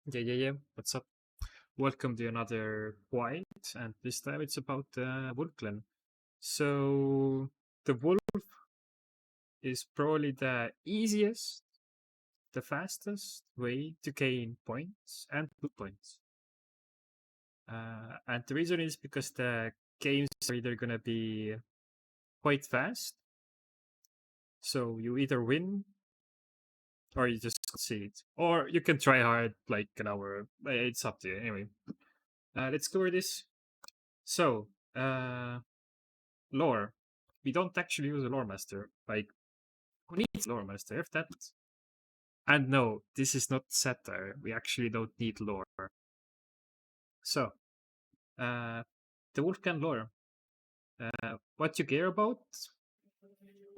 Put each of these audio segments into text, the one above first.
Yeah. What's up? Welcome to another quiet, and this time it's about Wolf Clan. So the wolf is probably the easiest, the fastest way to gain points and good points. And the reason is because the games are either gonna be quite fast, so you either win or you just succeed, or you can try hard like an hour. It's up to you. Anyway, let's cover this. So, lore. We don't actually use a lore master. Like, who needs lore master? If that. And no, this is not satire. We actually don't need lore. So, uh, the Wolfgang lore. What you care about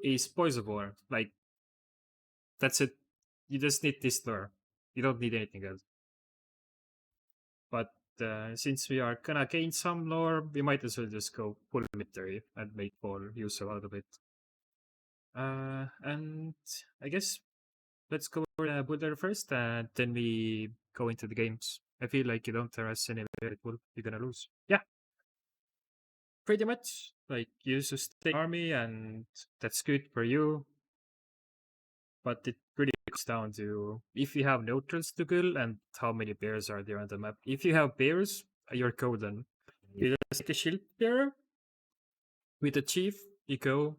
is Poison War. Like, that's it. You just need this lore. You don't need anything else. But since we are gonna gain some lore, we might as well just go full military and make all use out of it. And I guess let's go over the Buildorder first, and then we go into the games. I feel like you don't harass any Wolf, you're gonna lose. Yeah, pretty much. Like, you sustain army, and that's good for you. But it really comes down to if you have neutrals to kill and how many bears are there on the map. If you have bears, you're golden. You just take a shield bearer with the chief, you go,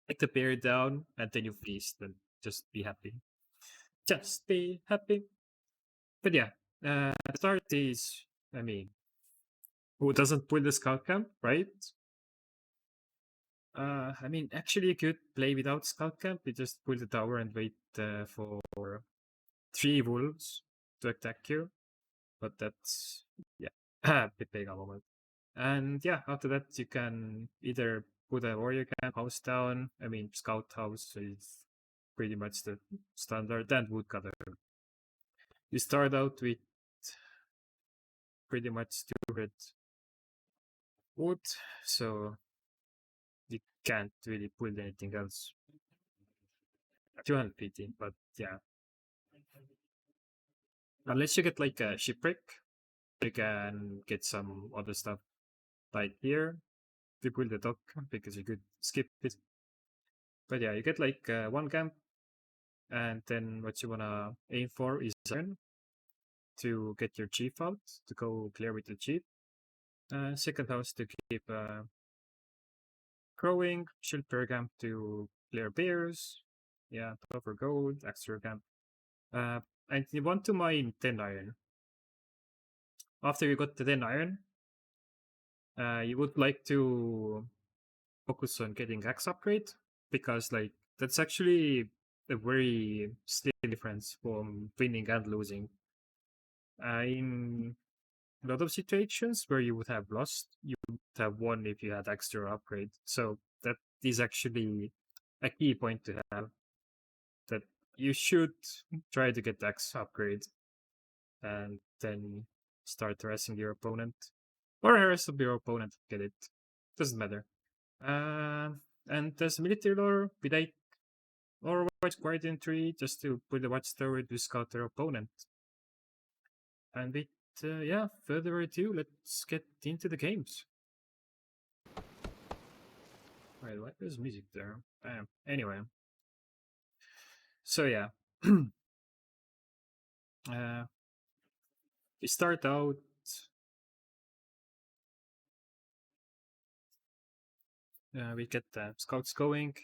take the bear down, and then you feast and just be happy. Just be happy. But yeah, start is, I mean, who doesn't pull the scout camp, right? I mean, actually, you could play without scout camp. You just pull the tower and wait for three wolves to attack you. But that's, yeah, a bit big a moment. And yeah, after that, you can either put a warrior camp house down. I mean, scout house is pretty much the standard, and woodcutter. You start out with pretty much 200 wood, so you can't really pull anything else. 215, but yeah. Unless you get like a shipwreck, you can get some other stuff like here to pull the dock because you could skip it. But yeah, you get like one camp, and then what you wanna aim for is iron to get your chief out to go clear with the chief. Second house to keep crowing, shield per camp to clear bears. Yeah, for gold, extra camp. And you want to mine 10 iron. After you got the 10 iron, you would like to focus on getting axe upgrade because like that's actually a very slim difference from winning and losing. In a lot of situations where you would have lost, you would have won if you had extra upgrade. So that is actually a key point to have, that you should try to get axe upgrade and then start harassing your opponent. Or harass your opponent, get it. Doesn't matter. Uh, and there's military lore with like Overwatch Guardian Tree just to put the watchtower to scout their opponent. And with yeah, further ado, let's get into the games. Wait, what is music there? Anyway, so yeah, uh, we start out. We get the scouts going.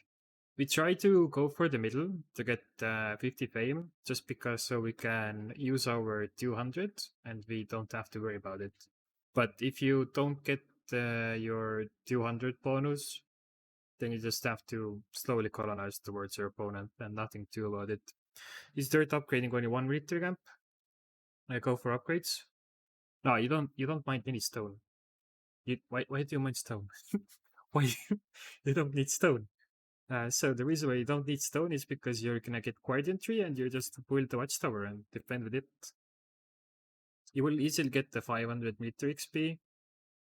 We try to go for the middle to get 50 fame, just because so we can use our 200 and we don't have to worry about it. But if you don't get your 200 bonus, then you just have to slowly colonize towards your opponent and nothing to about it. Is dirt upgrading only one military camp? I go for upgrades. No, you don't. You don't mind any stone. Why do you mind stone? Why you don't need stone? So the reason why you don't need stone is because you're gonna get Guardian Tree and you're just build the watchtower and defend with it. You will easily get the 500 meter XP.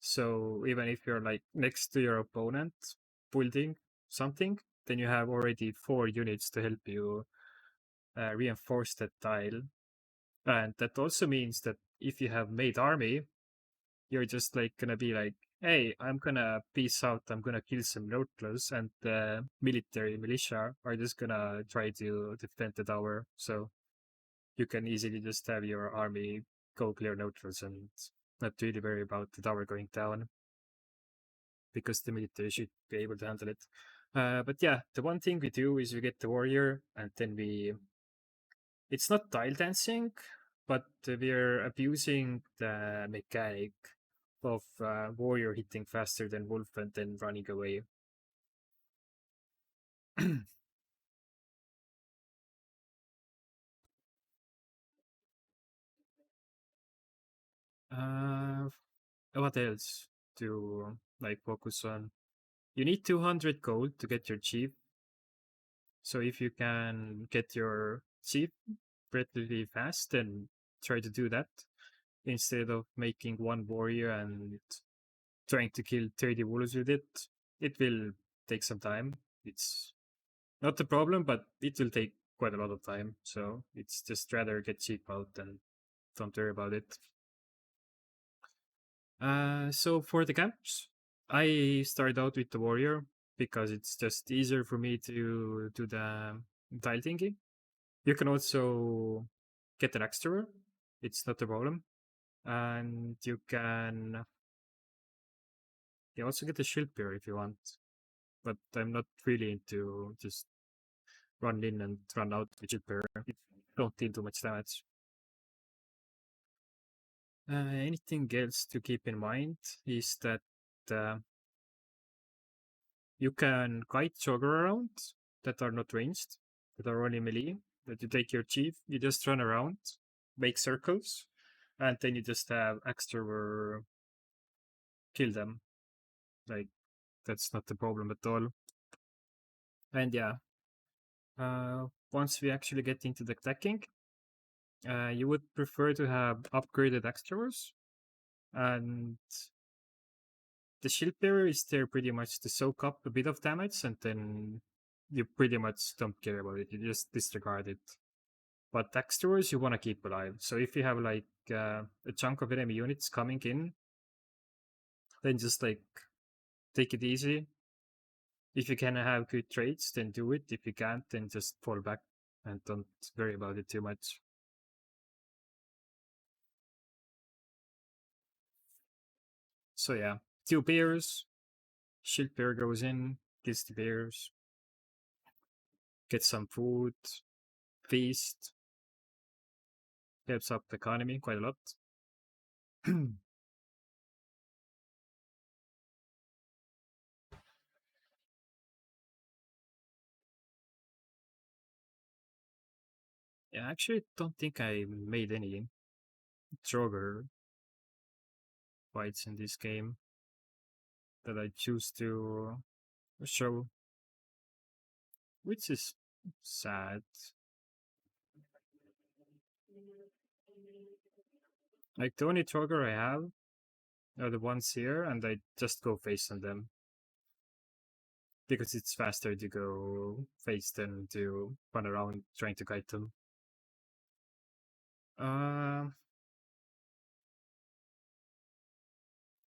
So even if you're like next to your opponent building something, then you have already 4 units to help you reinforce that tile. And that also means that if you have made army, you're just like gonna be like, hey, I'm gonna peace out, I'm gonna kill some neutrals, and the military militia are just gonna try to defend the tower. So you can easily just have your army go clear neutrals and not really worry about the tower going down because the military should be able to handle it. But yeah, the one thing we do is we get the warrior and then it's not tile dancing, but we're abusing the mechanic of warrior hitting faster than wolf and then running away. uh, what else to like focus on? You need 200 gold to get your chief. So if you can get your chief relatively fast, then try to do that instead of making one warrior and trying to kill 30 wolves with it. It will take some time. It's not a problem, but it will take quite a lot of time. So it's just rather get cheap out and don't worry about it. So for the camps, I started out with the warrior because it's just easier for me to do the tile thingy. You can also get an extra. It's not a problem. And you also get a shield bearer if you want. But I'm not really into just run in and run out with shield bearer. It don't deal too much damage. Anything else to keep in mind is that uh, you can kite jogger around that are not ranged, that are only melee. That you take your chief, you just run around, make circles, and then you just have extra kill them. Like that's not the problem at all. And yeah, once we actually get into the attacking, you would prefer to have upgraded extras, and the shield bearer is there pretty much to soak up a bit of damage, and then you pretty much don't care about it. You just disregard it. But extras you want to keep alive. So if you have like a chunk of enemy units coming in, then just like take it easy. If you can have good trades, then do it. If you can't, then just fall back and don't worry about it too much. So yeah, two bears, shield bear goes in, kills the bears, get some food, feast, helps up the economy quite a lot. Yeah, actually, don't think I made any Troger fights in this game that I choose to show, which is sad. Like the only Troger I have are the ones here, and I just go face on them because it's faster to go face than to run around trying to kite them. Uh,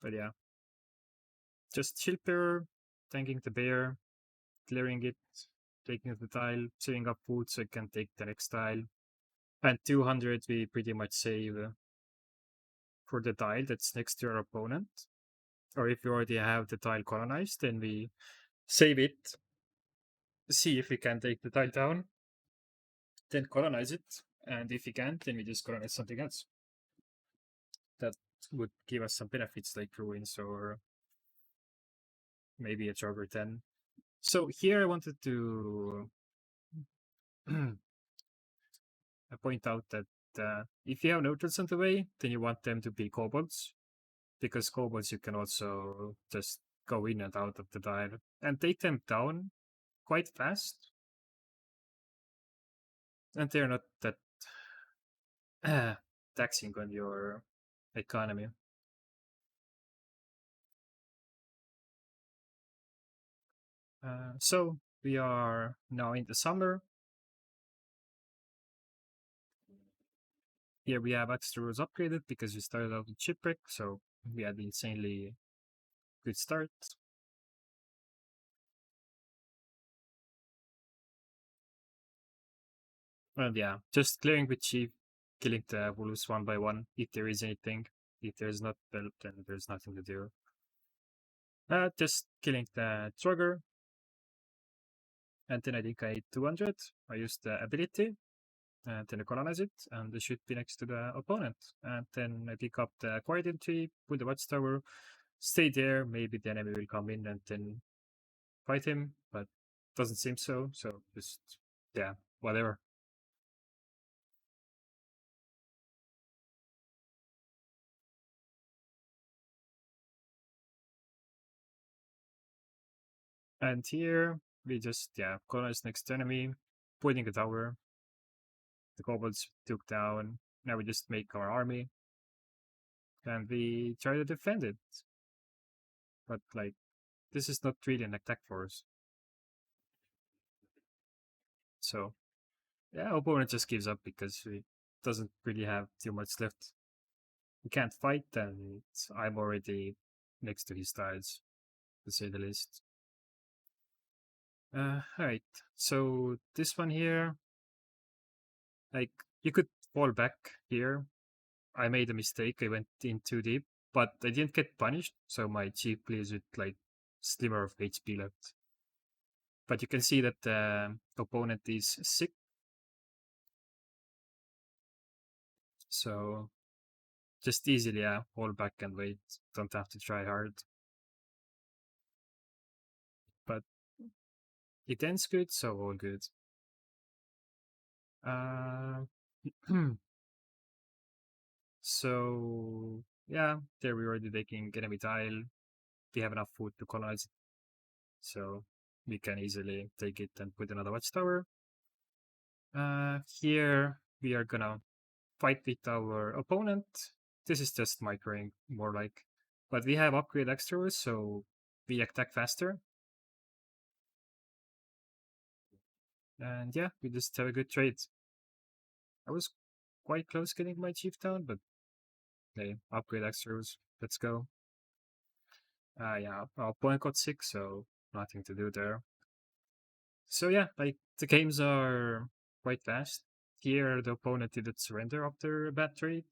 but yeah, just shield bearer, tanking the bear, clearing it, taking the tile, saving up food so I can take the next tile. And 200 we pretty much save for the tile that's next to our opponent. Or if you already have the tile colonized, then we save it, see if we can take the tile down, then colonize it. And if we can't, then we just colonize something else. That would give us some benefits like ruins or maybe a Jogger 10. So here I wanted to point out that if you have neutrals on the way, then you want them to be kobolds, because kobolds you can also just go in and out of the tile and take them down quite fast, and they're not that taxing on your economy. So we are now in the summer. Here we have extra rules upgraded because we started out with shipwreck, so we had insanely good start. And yeah, just clearing with chief, killing the wolves one by one if there is anything. If there's not, well, then there's nothing to do. Just killing the trigger, and then I think I hit 200. I used the ability, and then I colonize it, and it should be next to the opponent. And then I pick up the quiet entry, put the watchtower, stay there. Maybe the enemy will come in and then fight him, but doesn't seem so. So just yeah, whatever. And here we just colonize next enemy, putting a tower. The kobolds took down. Now we just make our army and we try to defend it. But like this is not really an attack force. So yeah, opponent just gives up because he doesn't really have too much left. We can't fight, and I'm already next to his tiles, to say the least. Alright. So this one here, like you could fall back here. I made a mistake. I went in too deep, but I didn't get punished, so my chief plays with like slimmer of HP left. But you can see that the opponent is sick, so just easily fall back and wait. Don't have to try hard. But it ends good, so all good. Uh, so yeah, there we already taking enemy tile. We have enough food to colonize it, so we can easily take it and put another watchtower. Here we are gonna fight with our opponent. This is just microing, more like. But we have upgrade extras, so we attack faster. And yeah, we just have a good trade. I was quite close getting my chief down, but hey, upgrade extras. Let's go. Yeah, our opponent got sick, so nothing to do there. So yeah, like the games are quite fast. Here, the opponent didn't surrender after a bad trade,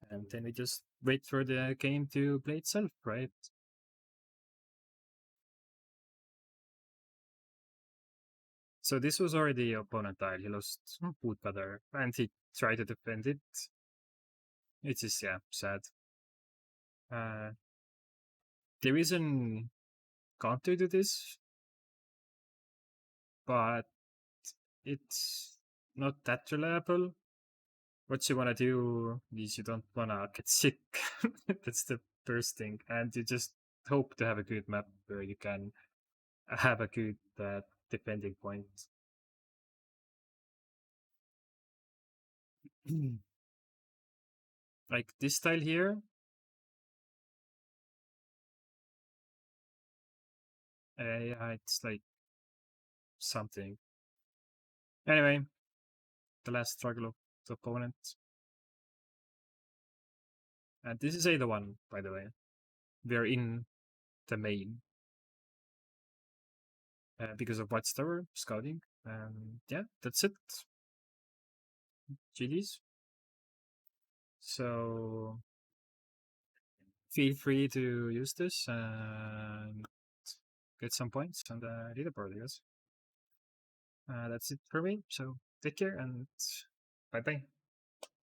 and then we just wait for the game to play itself, right? So this was already opponent tile. He lost food butter, and he tried to defend it. It is sad. Uh, there is an counter to this, but it's not that reliable. What you wanna do is you don't wanna get sick. That's the first thing, and you just hope to have a good map where you can have a good defending point. Like this style here, yeah, it's like something. Anyway, the last struggle of the opponent. And this is either one, by the way. We're in the main because of Watchtower scouting. Yeah, that's it. GG's. So feel free to use this and get some points on the leaderboard, I guess. That's it for me. So take care and bye bye.